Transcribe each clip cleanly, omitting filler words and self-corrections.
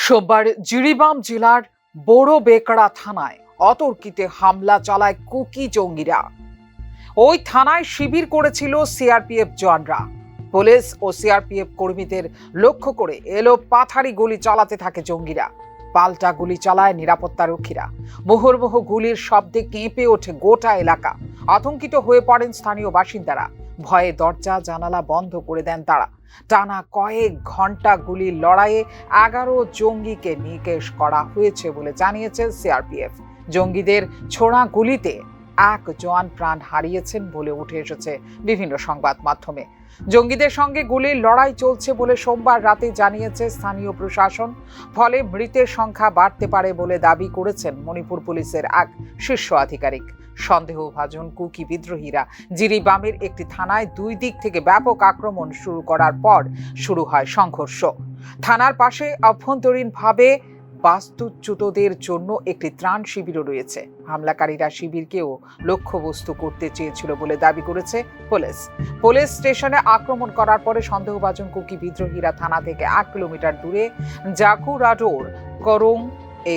সোমবার জিরিবাম জেলার বড়বেকড়া থানায় অতর্কিতে হামলা চালায় কুকি জঙ্গিরা। ওই থানায় শিবির করেছিল সিআরপিএফ জওয়ানরা। পুলিশ ও সিআরপিএফ কর্মীদের লক্ষ্য করে এলো পাথারি গুলি চালাতে থাকে জঙ্গিরা। পাল্টা গুলি চালায় নিরাপত্তা রক্ষীরা। মুহুর্মুহু গুলির শব্দে কেঁপে ওঠে গোটা এলাকা। আতঙ্কিত হয়ে পড়েন স্থানীয় বাসিন্দারা। ভয়ে দরজা জানালা বন্ধ করে দেন তারা। টানা কয়েক ঘন্টা গুলির লড়াইয়ে 11 জঙ্গিকে নিকেশ করা হয়েছে বলে জানিয়েছে সিআরপিএফ। জঙ্গিদের ছোড়া গুলিতে এক জওয়ান প্রাণ হারিয়েছেন বলে উঠে এসেছে বিভিন্ন সংবাদ মাধ্যমে। জঙ্গিদের সঙ্গে গুলির লড়াই চলছে বলে সোমবার রাতে জানিয়েছে স্থানীয় প্রশাসন। ফলে মৃতের সংখ্যা বাড়তে পারে বলে দাবি করেছেন মণিপুর পুলিশের এক শীর্ষ আধিকারিক। সন্দেহভাজন কুকি বিদ্রোহীরা জিরিবামের একটি থানায় দুই দিক থেকে ব্যাপক আক্রমণ শুরু করার পর শুরু হয় সংঘর্ষ। থানার পাশে অভ্যন্তরীণভাবে বাস্তুচ্যুতদের জন্য একটি ত্রাণ শিবিরও রয়েছে। হামলাকারীরা শিবিরকেও লক্ষ্যবস্তু করতে চেয়েছিল বলে দাবি করেছে পুলিশ। পুলিশ স্টেশনে আক্রমণ করার পরে সন্দেহভাজন কুকি বিদ্রোহীরা থানা থেকে 1 কিলোমিটার দূরে জাকুরাডোর করং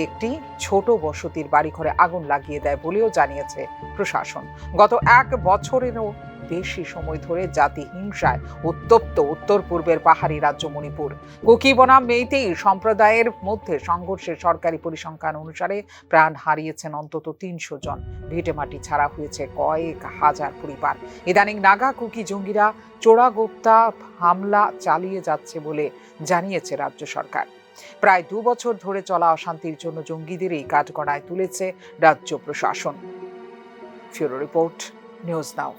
একটি ছোট বসতির বাড়িঘরে আগুন লাগিয়ে দেয় বলেও জানিয়েছে প্রশাসন। গত 1 বছরেরও বেশি সময় ধরে জাতি হিংসায় উত্তপ্ত উত্তর পূর্বের পাহাড়ি রাজ্য মণিপুর। কুকি বনাম মেইতেই সম্প্রদায়ের মধ্যে সংঘর্ষে সরকারি পরিসংখ্যান অনুসারে প্রাণ হারিয়েছেন অন্তত 300 জন। ভিটেমাটি ছাড়া হয়েছে কয়েক হাজার পরিবার। ইদানিং নাগা কুকি জঙ্গিরা চোরাগোপ্তা হামলা চালিয়ে যাচ্ছে বলে জানিয়েছে রাজ্য সরকার। প্রায় 2 বছর ধরে চলা অশান্তির জন্য জঙ্গিদেরই কাঠগড়ায় তুলেছে রাজ্য প্রশাসন। Bureau report, news now.